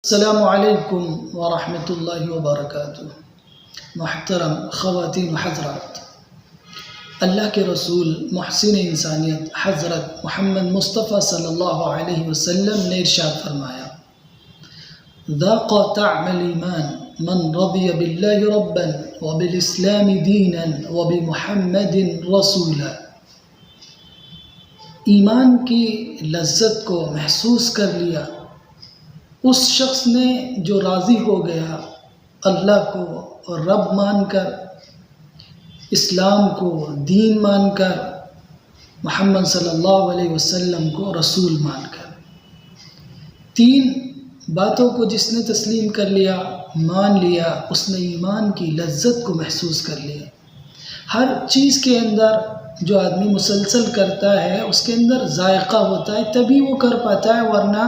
السلام علیکم ورحمۃ اللہ وبرکاتہ۔ محترم خواتین حضرات، اللہ کے رسول محسن انسانیت حضرت محمد مصطفیٰ صلی اللہ علیہ وسلم نے ارشاد فرمایا، ذاق طعم الایمان من رضی باللہ ربا وبالاسلام دینا وبمحمد رسولا۔ ایمان کی لذت کو محسوس کر لیا اس شخص نے جو راضی ہو گیا اللہ کو رب مان کر، اسلام کو دین مان کر، محمد صلی اللہ علیہ وسلم کو رسول مان کر۔ تین باتوں کو جس نے تسلیم کر لیا، مان لیا، اس نے ایمان کی لذت کو محسوس کر لیا۔ ہر چیز کے اندر جو آدمی مسلسل کرتا ہے اس کے اندر ذائقہ ہوتا ہے، تبھی وہ کر پاتا ہے، ورنہ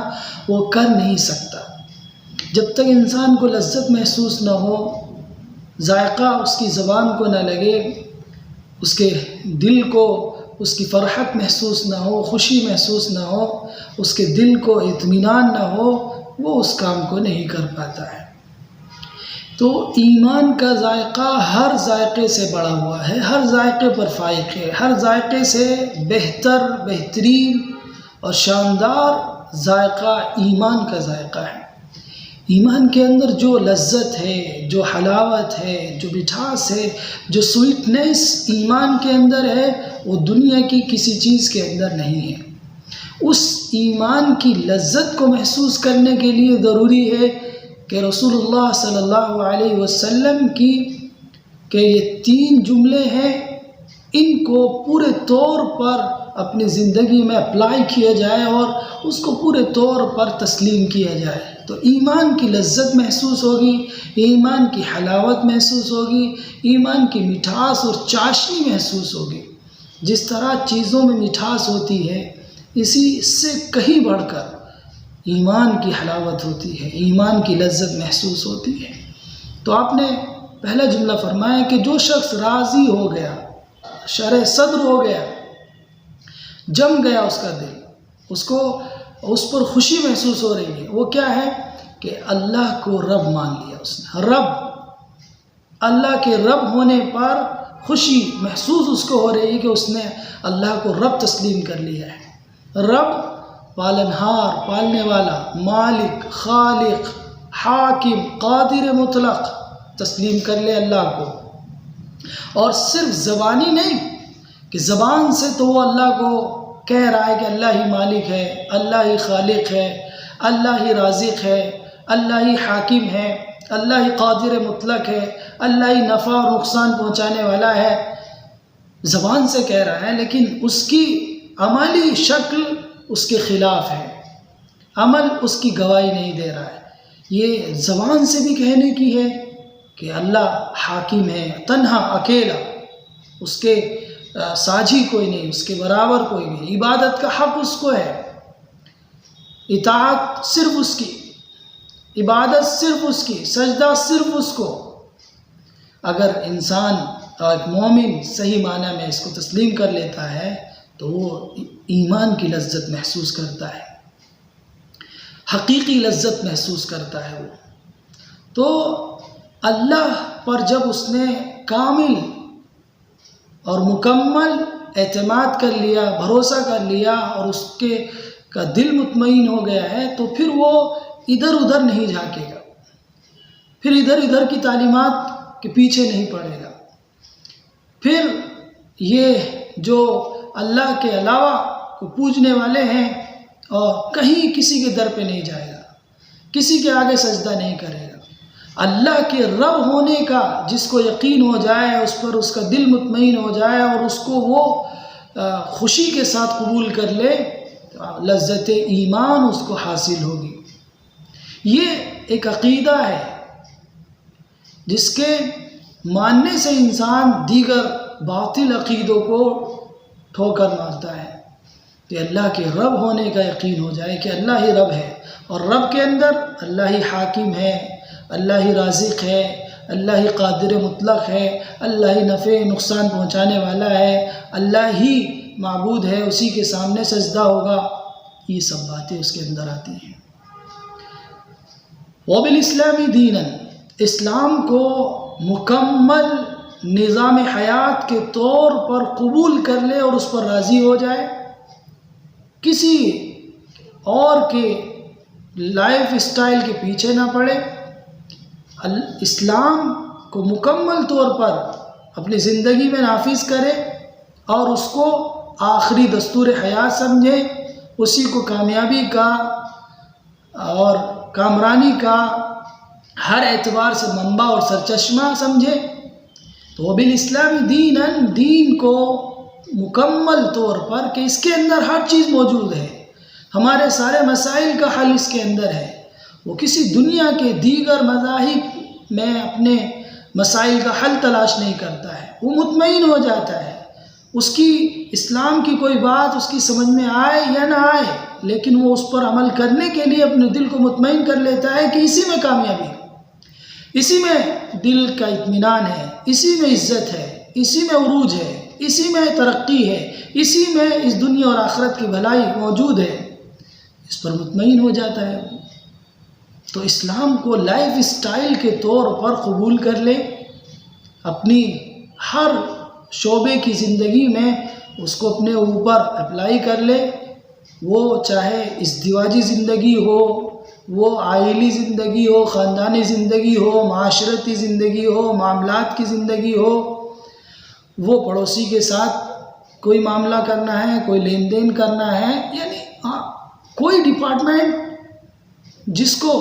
وہ کر نہیں سکتا۔ جب تک انسان کو لذت محسوس نہ ہو، ذائقہ اس کی زبان کو نہ لگے، اس کے دل کو اس کی فرحت محسوس نہ ہو، خوشی محسوس نہ ہو، اس کے دل کو اطمینان نہ ہو، وہ اس کام کو نہیں کر پاتا ہے۔ تو ایمان کا ذائقہ ہر ذائقے سے بڑا ہوا ہے، ہر ذائقے پر فائق ہے، ہر ذائقے سے بہترین اور شاندار ذائقہ ایمان کا ذائقہ ہے۔ ایمان کے اندر جو لذت ہے، جو حلاوت ہے، جو مٹھاس ہے، جو سویٹنس ایمان کے اندر ہے، وہ دنیا کی کسی چیز کے اندر نہیں ہے۔ اس ایمان کی لذت کو محسوس کرنے کے لیے ضروری ہے کہ رسول اللہ صلی اللہ علیہ وسلم کی کہ یہ تین جملے ہیں، ان کو پورے طور پر اپنی زندگی میں اپلائی کیا جائے اور اس کو پورے طور پر تسلیم کیا جائے تو ایمان کی لذت محسوس ہوگی، ایمان کی حلاوت محسوس ہوگی، ایمان کی مٹھاس اور چاشنی محسوس ہوگی۔ جس طرح چیزوں میں مٹھاس ہوتی ہے، اسی سے کہیں بڑھ کر ایمان کی حلاوت ہوتی ہے، ایمان کی لذت محسوس ہوتی ہے۔ تو آپ نے پہلا جملہ فرمایا کہ جو شخص راضی ہو گیا، شرح صدر ہو گیا، جم گیا اس کا دل، اس پر خوشی محسوس ہو رہی ہے، وہ کیا ہے کہ اللہ کو رب مان لیا اس نے۔ رب، اللہ کے رب ہونے پر خوشی محسوس اس کو ہو رہی ہے کہ اس نے اللہ کو رب تسلیم کر لیا ہے۔ رب پالنہار، پالنے والا، مالک، خالق، حاکم، قادر مطلق، تسلیم کر لے اللہ کو۔ اور صرف زبانی نہیں کہ زبان سے تو وہ اللہ کو کہہ رہا ہے کہ اللہ ہی مالک ہے، اللہ ہی خالق ہے، اللہ ہی رازق ہے، اللہ ہی حاکم ہے، اللہ ہی قادر مطلق ہے، اللہ ہی نفع اور نقصان پہنچانے والا ہے، زبان سے کہہ رہا ہے، لیکن اس کی عملی شکل اس کے خلاف ہے، عمل اس کی گواہی نہیں دے رہا ہے۔ یہ زبان سے بھی کہنے کی ہے کہ اللہ حاکم ہے، تنہا، اکیلا، اس کے ساجھی کوئی نہیں، اس کے برابر کوئی نہیں، عبادت کا حق اس کو ہے، اطاعت صرف اس کی، عبادت صرف اس کی، سجدہ صرف اس کو۔ اگر انسان ایک مومن صحیح معنی میں اس کو تسلیم کر لیتا ہے تو وہ ایمان کی لذت محسوس کرتا ہے، حقیقی لذت محسوس کرتا ہے وہ۔ تو اللہ پر جب اس نے کامل اور مکمل اعتماد کر لیا، بھروسہ کر لیا اور اس کا دل مطمئن ہو گیا ہے تو پھر وہ ادھر ادھر نہیں جھانکے گا، پھر ادھر ادھر کی تعلیمات کے پیچھے نہیں پڑے گا، پھر یہ جو اللہ کے علاوہ کو پوجنے والے ہیں اور کہیں کسی کے در پہ نہیں جائے گا، کسی کے آگے سجدہ نہیں کرے گا۔ اللہ کے رب ہونے کا جس کو یقین ہو جائے، اس پر اس کا دل مطمئن ہو جائے اور اس کو وہ خوشی کے ساتھ قبول کر لے، لذت ایمان اس کو حاصل ہوگی۔ یہ ایک عقیدہ ہے جس کے ماننے سے انسان دیگر باطل عقیدوں کو ٹھوکر مارتا ہے کہ اللہ کے رب ہونے کا یقین ہو جائے کہ اللہ ہی رب ہے، اور رب کے اندر اللہ ہی حاکم ہے، اللہ ہی رازق ہے، اللہ ہی قادر مطلق ہے، اللہ ہی نفع نقصان پہنچانے والا ہے، اللہ ہی معبود ہے، اسی کے سامنے سجدہ ہوگا۔ یہ سب باتیں اس کے اندر آتی ہیں۔ وبالاسلام دینا، اسلام کو مکمل نظام حیات کے طور پر قبول کر لے اور اس پر راضی ہو جائے، کسی اور کے لائف اسٹائل کے پیچھے نہ پڑے، اسلام کو مکمل طور پر اپنی زندگی میں نافذ کرے اور اس کو آخری دستور حیات سمجھے، اسی کو کامیابی کا اور کامرانی کا ہر اعتبار سے منبع اور سرچشمہ سمجھے۔ تو بالاسلام دینا، دین کو مکمل طور پر کہ اس کے اندر ہر چیز موجود ہے، ہمارے سارے مسائل کا حل اس کے اندر ہے، وہ کسی دنیا کے دیگر مذاہب میں اپنے مسائل کا حل تلاش نہیں کرتا ہے، وہ مطمئن ہو جاتا ہے، اس کی اسلام کی کوئی بات اس کی سمجھ میں آئے یا نہ آئے، لیکن وہ اس پر عمل کرنے کے لیے اپنے دل کو مطمئن کر لیتا ہے کہ اسی میں کامیابی ہے، اسی میں دل کا اطمینان ہے، اسی میں عزت ہے، اسی میں عروج ہے، اسی میں ترقی ہے، اسی میں اس دنیا اور آخرت کی بھلائی موجود ہے، اس پر مطمئن ہو جاتا ہے۔ تو اسلام کو لائف اسٹائل کے طور پر قبول کر لے، اپنی ہر شعبے کی زندگی میں اس کو اپنے اوپر اپلائی کر لے، وہ چاہے ازدواجی زندگی ہو، وہ عائلی زندگی ہو، خاندانی زندگی ہو، معاشرتی زندگی ہو، معاملات کی زندگی ہو، وہ پڑوسی کے ساتھ کوئی معاملہ کرنا ہے، کوئی لین دین کرنا ہے، یعنی کوئی ڈپارٹمنٹ جس کو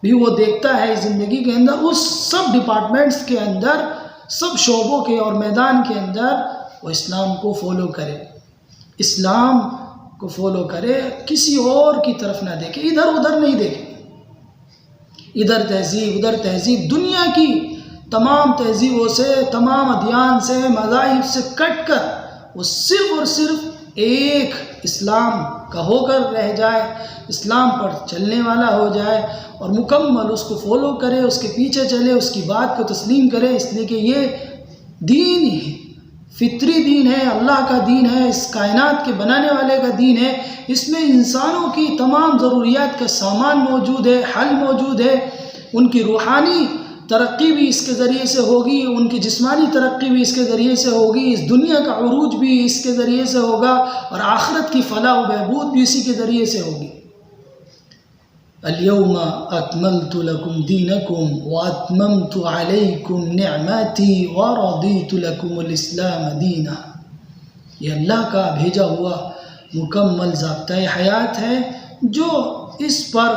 بھی وہ دیکھتا ہے زندگی کے اندر، اس سب ڈپارٹمنٹس کے اندر، سب شعبوں کے اور میدان کے اندر وہ اسلام کو فالو کرے، اسلام کو فالو کرے، کسی اور کی طرف نہ دیکھے، ادھر ادھر نہیں دیکھے، ادھر تہذیب ادھر تہذیب، دنیا کی تمام تہذیبوں سے، تمام ادیان سے، مذاہب سے کٹ کر وہ صرف اور صرف ایک اسلام کا ہو کر رہ جائے، اسلام پر چلنے والا ہو جائے اور مکمل اس کو فالو کرے، اس کے پیچھے چلے، اس کی بات کو تسلیم کرے، اس لیے کہ یہ دین فطری دین ہے، اللہ کا دین ہے، اس کائنات کے بنانے والے کا دین ہے، اس میں انسانوں کی تمام ضروریات کا سامان موجود ہے، حل موجود ہے، ان کی روحانی ترقی بھی اس کے ذریعے سے ہوگی، ان کی جسمانی ترقی بھی اس کے ذریعے سے ہوگی، اس دنیا کا عروج بھی اس کے ذریعے سے ہوگا اور آخرت کی فلاح و بہبود بھی اسی کے ذریعے سے ہوگی۔ اليوم اکملت لکم دینکم واتممت علیکم نعمتی ورضیت لکم الاسلام دینا، یہ اللہ کا بھیجا ہوا مکمل ضابطۂ حیات ہے، جو اس پر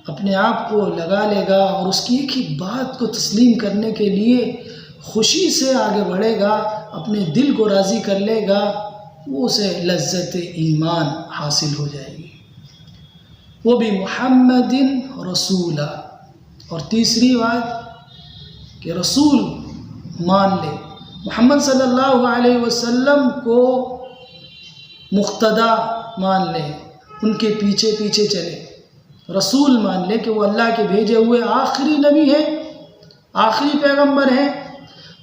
اپنے آپ کو لگا لے گا اور اس کی ایک ہی بات کو تسلیم کرنے کے لیے خوشی سے آگے بڑھے گا، اپنے دل کو راضی کر لے گا، وہ اسے لذت ایمان حاصل ہو جائے گی۔ وہ بھی محمد رسولہ، اور تیسری بات کہ رسول مان لے، محمد صلی اللہ علیہ وسلم کو مقتدا مان لے، ان کے پیچھے پیچھے چلے، رسول مان لے کہ وہ اللہ کے بھیجے ہوئے آخری نبی ہیں، آخری پیغمبر ہیں،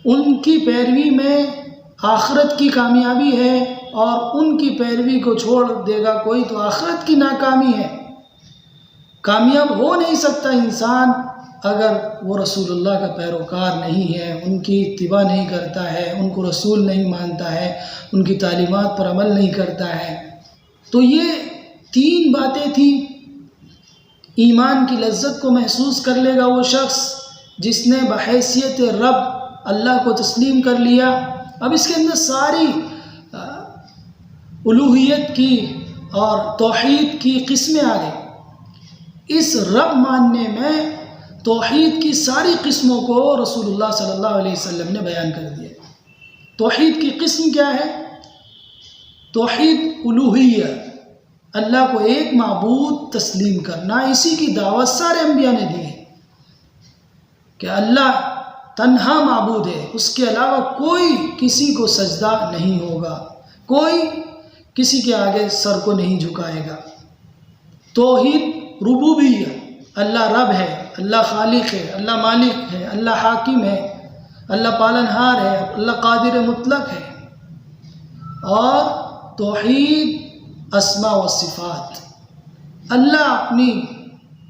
ان کی پیروی میں آخرت کی کامیابی ہے، اور ان کی پیروی کو چھوڑ دے گا کوئی تو آخرت کی ناکامی ہے۔ کامیاب ہو نہیں سکتا انسان اگر وہ رسول اللہ کا پیروکار نہیں ہے، ان کی اتباع نہیں کرتا ہے، ان کو رسول نہیں مانتا ہے، ان کی تعلیمات پر عمل نہیں کرتا ہے۔ تو یہ تین باتیں تھیں۔ ایمان کی لذت کو محسوس کر لے گا وہ شخص جس نے بحیثیت رب اللہ کو تسلیم کر لیا۔ اب اس کے اندر ساری الوہیت کی اور توحید کی قسمیں آ گئی۔ اس رب ماننے میں توحید کی ساری قسموں کو رسول اللہ صلی اللہ علیہ وسلم نے بیان کر دیا۔ توحید کی قسم کیا ہے؟ توحید الوہیت، اللہ کو ایک معبود تسلیم کرنا، اسی کی دعوت سارے انبیاء نے دی ہے کہ اللہ تنہا معبود ہے، اس کے علاوہ کوئی کسی کو سجدہ نہیں ہوگا، کوئی کسی کے آگے سر کو نہیں جھکائے گا۔ توحید ربوبیت، اللہ رب ہے، اللہ خالق ہے، اللہ مالک ہے، اللہ حاکم ہے، اللہ پالنہار ہے، اللہ قادر مطلق ہے۔ اور توحید اسماء و صفات، اللہ اپنی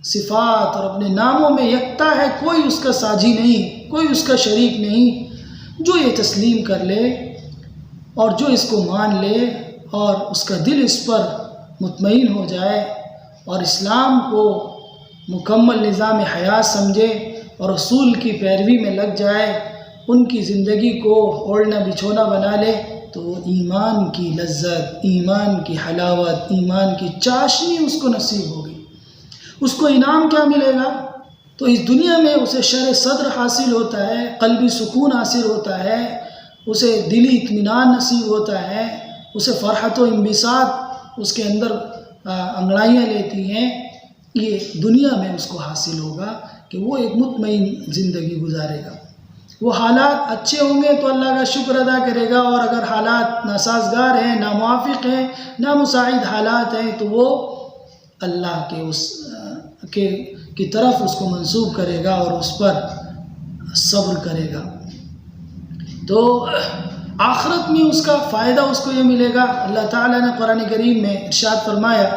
صفات اور اپنے ناموں میں یکتا ہے، کوئی اس کا ساجی نہیں، کوئی اس کا شریک نہیں۔ جو یہ تسلیم کر لے اور جو اس کو مان لے اور اس کا دل اس پر مطمئن ہو جائے اور اسلام کو مکمل نظام حیات سمجھے اور رسول کی پیروی میں لگ جائے، ان کی زندگی کو اوڑھنا بچھونا بنا لے، تو ایمان کی لذت، ایمان کی حلاوت، ایمان کی چاشنی اس کو نصیب ہوگی۔ اس کو انعام کیا ملے گا؟ تو اس دنیا میں اسے شرح صدر حاصل ہوتا ہے، قلبی سکون حاصل ہوتا ہے، اسے دلی اطمینان نصیب ہوتا ہے، اسے فرحت و انبساط اس کے اندر انگڑائیاں لیتی ہیں۔ یہ دنیا میں اس کو حاصل ہوگا کہ وہ ایک مطمئن زندگی گزارے گا۔ وہ حالات اچھے ہوں گے تو اللہ کا شکر ادا کرے گا، اور اگر حالات ناسازگار ہیں، ناموافق ہیں، نامساعد حالات ہیں، تو وہ اللہ کے کی طرف اس کو منسوب کرے گا اور اس پر صبر کرے گا۔ تو آخرت میں اس کا فائدہ اس کو یہ ملے گا۔ اللہ تعالیٰ نے قرآن کریم میں ارشاد فرمایا،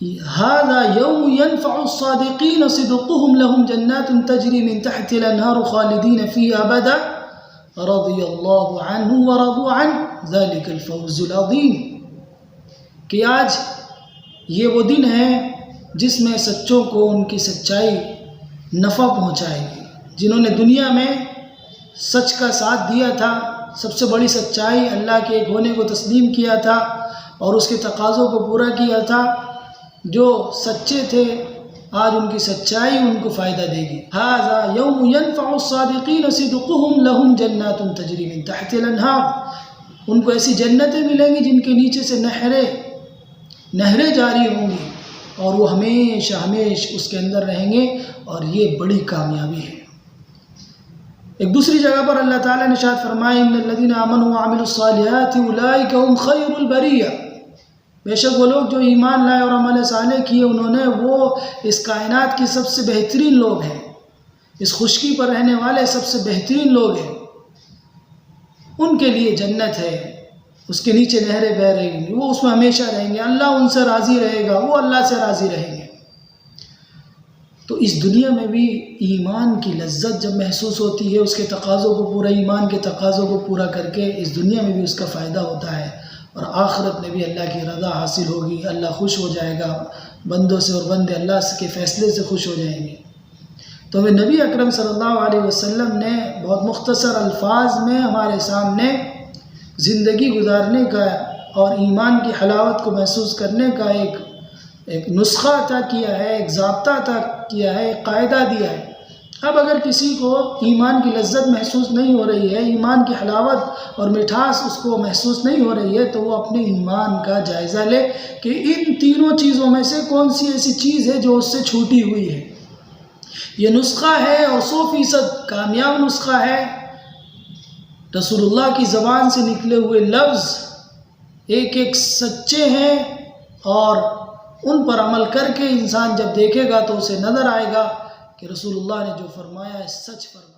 هذا يوم ينفع الصادقين صدقهم لهم جنات تجري من تحت الانهار خالدين فيها ابدا رضي الله عنهم ورضوا عنه ذلك الفوز العظيم۔ کہ آج یہ وہ دن ہے جس میں سچوں کو ان کی سچائی نفع پہنچائے گی، جنہوں نے دنیا میں سچ کا ساتھ دیا تھا، سب سے بڑی سچائی اللہ کے ایک ہونے کو تسلیم کیا تھا اور اس کے تقاضوں کو پورا کیا تھا۔ جو سچے تھے آج ان کی سچائی ان کو فائدہ دے گی۔ ھذا یوم ینفع الصادقین صدقهم لهم جنات تجری من تحت الانہار، ان کو ایسی جنتیں ملیں گی جن کے نیچے سے نہریں جاری ہوں گی، اور وہ ہمیشہ اس کے اندر رہیں گے، اور یہ بڑی کامیابی ہے۔ ایک دوسری جگہ پر اللہ تعالیٰ نے ارشاد فرمایا، ان الذین آمنوا وعملوا الصالحات اولئک هم خیر البریہ، بے شک وہ لوگ جو ایمان لائے اور عمل صالح کیے، انہوں نے وہ اس کائنات کے سب سے بہترین لوگ ہیں، اس خشکی پر رہنے والے سب سے بہترین لوگ ہیں۔ ان کے لیے جنت ہے، اس کے نیچے نہریں بہہ رہیں گی، وہ اس میں ہمیشہ رہیں گے، اللہ ان سے راضی رہے گا، وہ اللہ سے راضی رہیں گے۔ تو اس دنیا میں بھی ایمان کی لذت جب محسوس ہوتی ہے، اس کے تقاضوں کو پورا، ایمان کے تقاضوں کو پورا کر کے، اس دنیا میں بھی اس کا فائدہ ہوتا ہے، اور آخرت میں بھی اللہ کی رضا حاصل ہوگی، اللہ خوش ہو جائے گا بندوں سے، اور بندے اللہ کے فیصلے سے خوش ہو جائیں گے۔ تو ہمیں نبی اکرم صلی اللہ علیہ وسلم نے بہت مختصر الفاظ میں ہمارے سامنے زندگی گزارنے کا اور ایمان کی حلاوت کو محسوس کرنے کا ایک نسخہ عطا کیا ہے، ایک ضابطہ عطا کیا ہے، ایک قاعدہ دیا ہے۔ اب اگر کسی کو ایمان کی لذت محسوس نہیں ہو رہی ہے، ایمان کی حلاوت اور مٹھاس اس کو محسوس نہیں ہو رہی ہے، تو وہ اپنے ایمان کا جائزہ لے کہ ان تینوں چیزوں میں سے کون سی ایسی چیز ہے جو اس سے چھوٹی ہوئی ہے۔ یہ نسخہ ہے اور 100% کامیاب نسخہ ہے۔ رسول اللہ کی زبان سے نکلے ہوئے لفظ ایک ایک سچے ہیں، اور ان پر عمل کر کے انسان جب دیکھے گا تو اسے نظر آئے گا کہ رسول اللہ نے جو فرمایا ہے سچ فرمایا۔